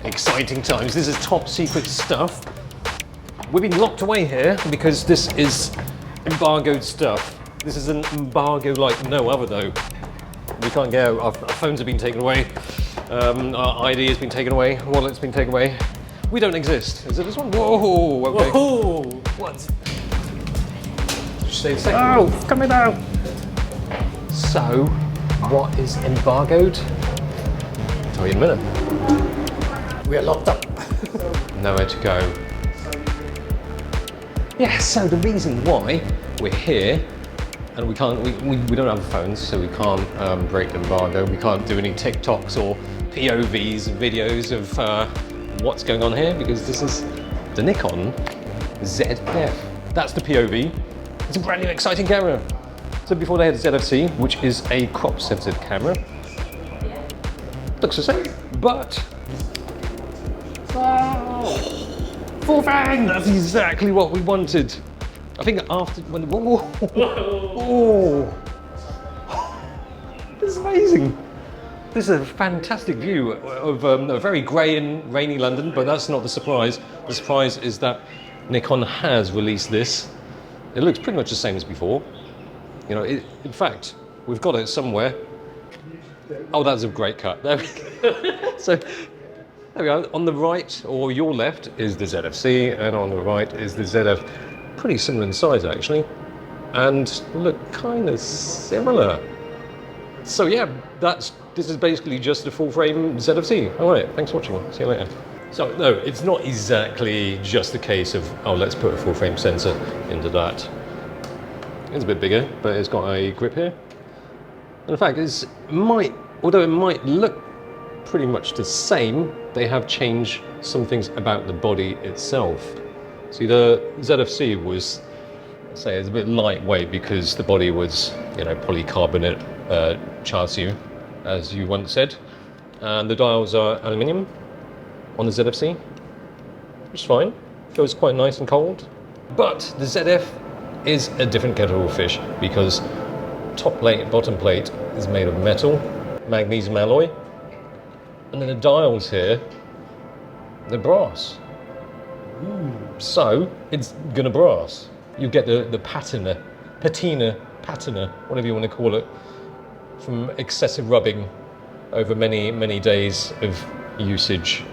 exciting times. This is top secret stuff. We've been locked away here because this is embargoed stuff. This is an embargo like no other though. We can't get out. Our phones have been taken away. Our ID has been taken away. Wallet's been taken away. We don't exist. Is it this one? Whoa! Okay. Whoa! What? Just say a second. Oh, coming out. So, what is embargoed? I'll tell you in a minute. We are locked up. Nowhere to go. Yeah, so the reason why we're here, and we don't have phones, so we can't break the embargo. We can't do any TikToks or POVs, videos of what's going on here, because this is the Nikon ZF. That's the POV. It's a brand new exciting camera. So before they had the ZFC, which is a crop sensitive camera. Looks the same, but full frame! That's exactly what we wanted. I think after when this is amazing. This is a fantastic view of a very grey and rainy London, but that's not the surprise. The surprise is that Nikon has released this. It looks pretty much the same as before. You know, in fact, we've got it somewhere. Oh, that's a great cut. There we go. So, there we go. On the right, or your left, is the ZFC, and on the right is the ZF. Pretty similar in size, actually, and look kind of similar. So yeah, this is basically just a full-frame ZFC. All right, thanks for watching. See you later. So no, it's not exactly just a case of, oh, let's put a full-frame sensor into that. It's a bit bigger, but it's got a grip here. And in fact, although it might look pretty much the same, they have changed some things about the body itself. See, the ZFC was, say, it's a bit lightweight because the body was, you know, polycarbonate chassis, as you once said. And the dials are aluminium on the ZFC, which is fine. Feels quite nice and cold. But the ZF is a different kettle of fish because top plate, bottom plate is made of metal, magnesium alloy. And then the dials here, they're brass. So it's gonna brass. You get the patina, whatever you want to call it, from excessive rubbing over many days of usage.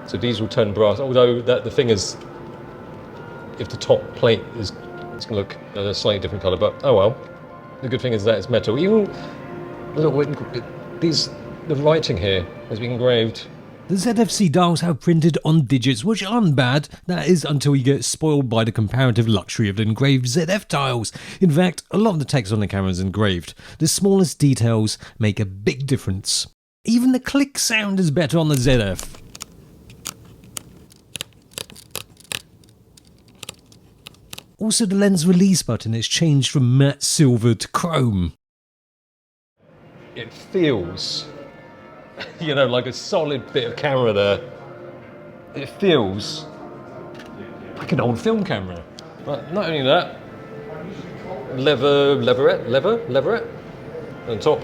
So these will turn brass. Although the thing is, if the top plate is, it's gonna look a slightly different color. But oh well. The good thing is that it's metal. Even the writing here has been engraved. The ZFC dials have printed on digits, which aren't bad, that is until you get spoiled by the comparative luxury of the engraved ZF dials. In fact, a lot of the text on the camera is engraved. The smallest details make a big difference. Even the click sound is better on the ZF. Also, the lens release button is changed from matte silver to chrome. It feels, you know, like a solid bit of camera there. It feels like an old film camera. But not only that, leverette on top.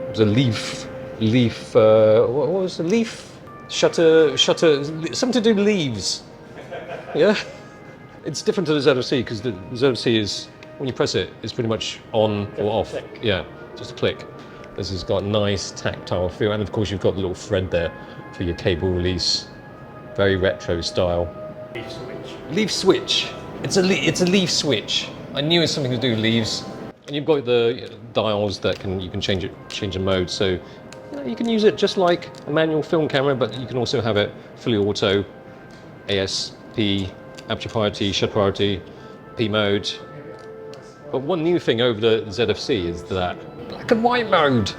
There's a leaf, what was the leaf? Shutter, something to do with leaves. Yeah? It's different to the ZFC because the ZFC is, when you press it, it's pretty much on or off. Yeah, just a click. This has got a nice tactile feel, and of course you've got the little thread there for your cable release. Very retro style. Leaf switch. Leaf switch. It's a leaf switch. I knew it was something to do with leaves. And you've got the dials that you can change the mode. So you can use it just like a manual film camera, but you can also have it fully auto, ASP, aperture priority, shutter priority, P mode. But one new thing over the ZFC is that black and white mode.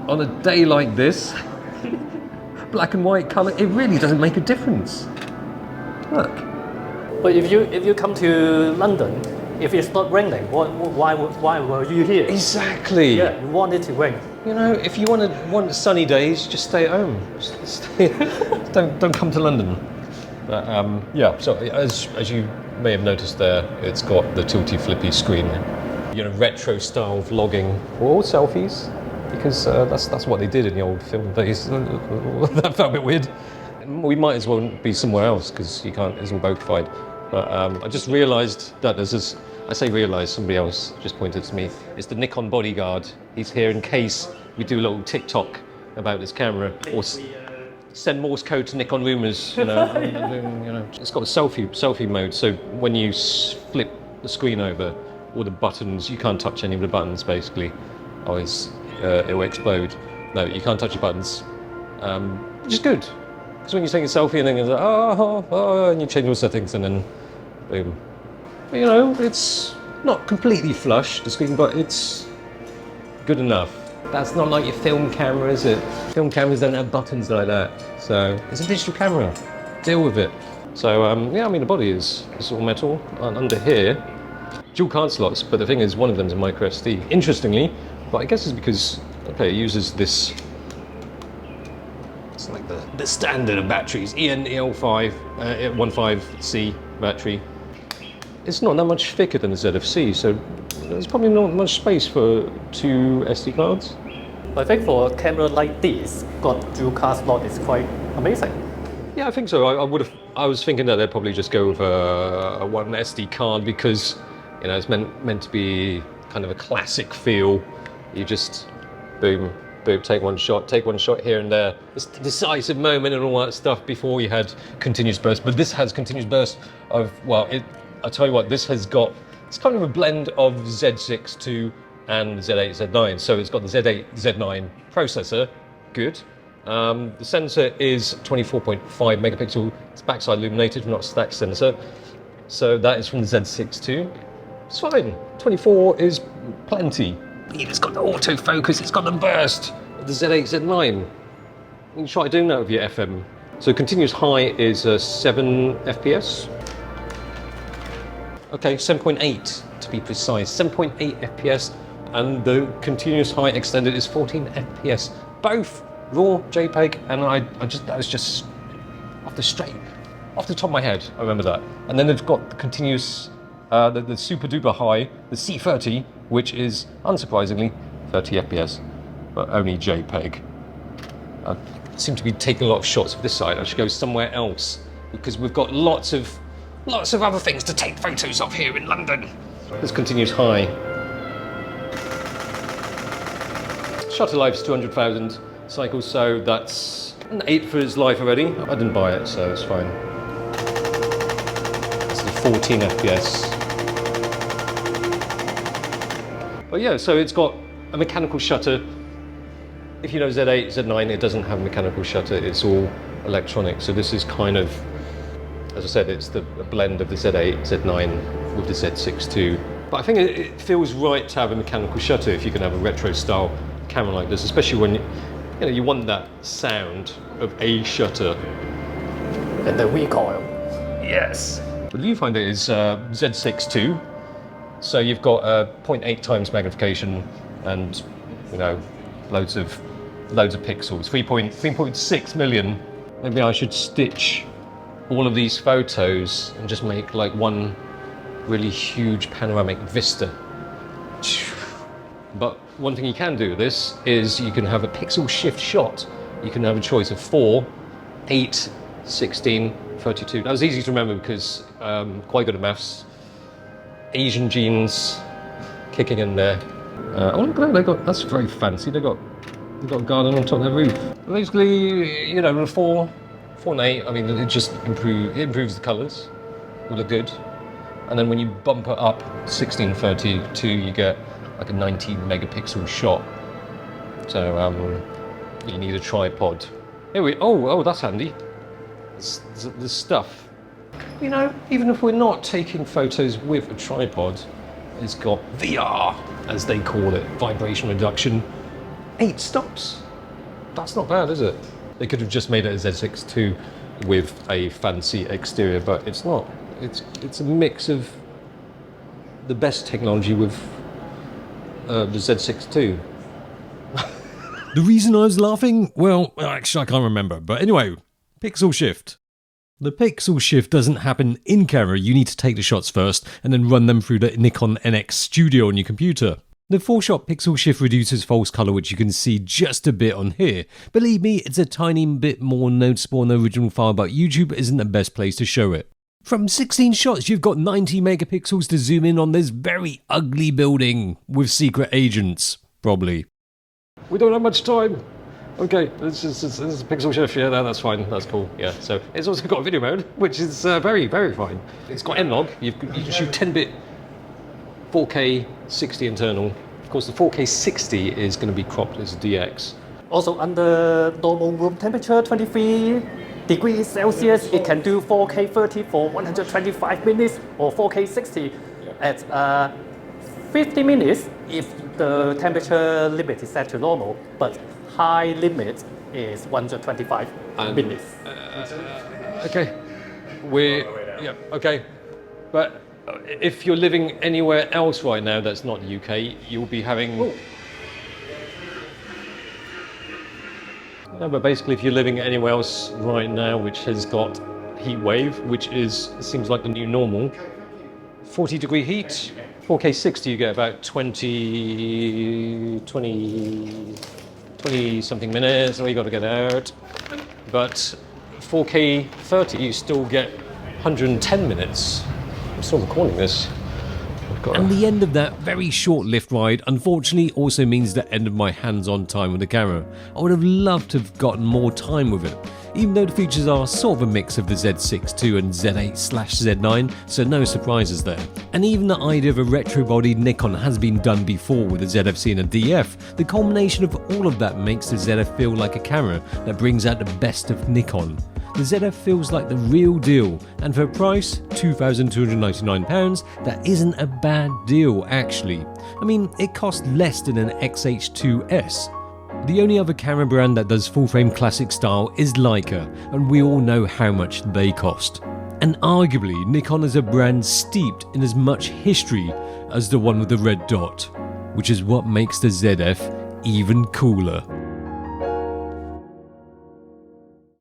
On a day like this, black and white color, it really doesn't make a difference. Look. But if you come to London, if it's not raining, why were you here? Exactly. Yeah, you want it to rain. You know, if you want sunny days, just stay at home. Don't come to London. But yeah, so as you may have noticed there, it's got the tilty-flippy screen. You know, retro style vlogging or selfies. because that's what they did in the old film days. That felt a bit weird. We might as well be somewhere else because you can't. It's all boatfied. But I just realised that there's this. I say realised. Somebody else just pointed to me. It's the Nikon bodyguard. He's here in case we do a little TikTok about this camera or send Morse code to Nikon rumors. You know, it's got a selfie mode. So when you flip the screen over, all the buttons, you can't touch any of the buttons basically. Otherwise, it will explode. No, you can't touch the buttons, which is good. Because when you take a selfie and then it's like, and you change your settings and then boom. But, you know, it's not completely flush, the screen, but it's good enough. That's not like your film camera, is it? Film cameras don't have buttons like that. So it's a digital camera. Deal with it. So yeah, I mean the body is all metal. And under here, dual card slots, but the thing is one of them is a micro SD. Interestingly, but I guess it's because it uses this. It's like the standard of batteries, EL5, 15C battery. It's not that much thicker than the ZFC, so there's probably not much space for 2 SD cards. I think for a camera like this, got dual card slot is quite amazing. Yeah, I think so. I was thinking that they'd probably just go with a 1 SD card because, you know, it's meant to be kind of a classic feel. You just boom, take one shot here and there. It's the decisive moment and all that stuff before you had continuous burst. But this has continuous burst of, well, I'll tell you what, this has got, it's kind of a blend of Z6 II and Z8, Z9. So it's got the Z8, Z9 processor, good. The sensor is 24.5 megapixel. It's backside illuminated, not stacked sensor. So that is from the Z6 II. It's fine. 24 is plenty. It's got the autofocus, it's got the burst of the Z8, Z9. You can try doing that with your FM. So continuous high is 7 FPS. Okay, 7.8 to be precise. 7.8 FPS, and the continuous high extended is 14 FPS. Both raw JPEG, and that was just off the top of my head. I remember that. And then they've got the continuous, the super duper high, the C30, which is unsurprisingly 30 FPS, but only JPEG. I seem to be taking a lot of shots of this side. I should go somewhere else because we've got lots of other things to take photos of here in London. This continuous high. Shutter life is 200,000 cycles, so that's an 8 for its life already. I didn't buy it, so it's fine. That's the 14 FPS. But yeah, so it's got a mechanical shutter. If you know Z8, Z9, it doesn't have a mechanical shutter, it's all electronic. So this is kind of, as I said, it's a blend of the Z8, Z9 with the Z6 II. But I think it feels right to have a mechanical shutter if you can have a retro style camera like this, especially when you want that sound of a shutter. And the recoil. Yes. The viewfinder is Z6 II. So you've got 0.8 times magnification and, you know, loads of pixels, 3.6 million. Maybe I should stitch all of these photos and just make like one really huge panoramic vista. But one thing you can do with this is you can have a pixel shift shot. You can have a choice of 4, 8, 16, 32. That was easy to remember because quite good at maths. Asian genes kicking in there. Oh look at that, that's very fancy. They've got a garden on top of their roof. Basically, you know, the 4 and 8, I mean, it just improves the colours. Will look good. And then when you bump it up 16, 32, you get like a 19 megapixel shot. So you need a tripod. Oh, that's handy. There's stuff. You know, even if we're not taking photos with a tripod, it's got VR, as they call it, vibration reduction. 8 stops. That's not bad, is it? They could have just made it a Z6 II with a fancy exterior, but it's not. It's a mix of the best technology with the Z6 II. The reason I was laughing? Well, actually I can't remember. But anyway, pixel shift. The pixel shift doesn't happen in camera. You need to take the shots first and then run them through the Nikon NX Studio on your computer. The 4-shot pixel shift reduces false color, which you can see just a bit on here. Believe me, it's a tiny bit more noticeable on the original file, but YouTube isn't the best place to show it. From 16 shots, you've got 90 megapixels to zoom in on this very ugly building with secret agents, probably. We don't have much time. Okay, this is a pixel shift. Yeah, that's fine. That's cool. Yeah, so it's also got video mode, which is very, very fine. It's got N-Log. You can shoot 10-bit 4K 60 internal. Of course, the 4K 60 is going to be cropped as a DX. Also, under normal room temperature, 23 degrees Celsius, it can do 4K 30 for 125 minutes or 4K 60 at 50 minutes if the temperature limit is set to normal, but high limit is 125 minutes. Okay, okay, but if you're living anywhere else right now that's not the UK, you'll be having... Ooh. No, but basically if you're living anywhere else right now which has got heat wave, which seems like the new normal, 40 degree heat, 4K 60 you get about 20 something minutes, so you got to get out. But 4K 30 you still get 110 minutes. I'm still recording this. And the end of that very short-lived ride unfortunately also means the end of my hands-on time with the camera. I would have loved to have gotten more time with it, even though the features are sort of a mix of the Z6 II and Z8/Z9, so no surprises there. And even the idea of a retro-bodied Nikon has bbeen done before with the ZF-C and a DF. The culmination of all of that makes the ZF feel like a camera that brings out the best of Nikon. The ZF feels like the real deal, and for a price, £2,299, that isn't a bad deal actually. I mean, it costs less than an XH2S. The only other camera brand that does full-frame classic style is Leica, and we all know how much they cost. And arguably, Nikon is a brand steeped in as much history as the one with the red dot, which is what makes the ZF even cooler.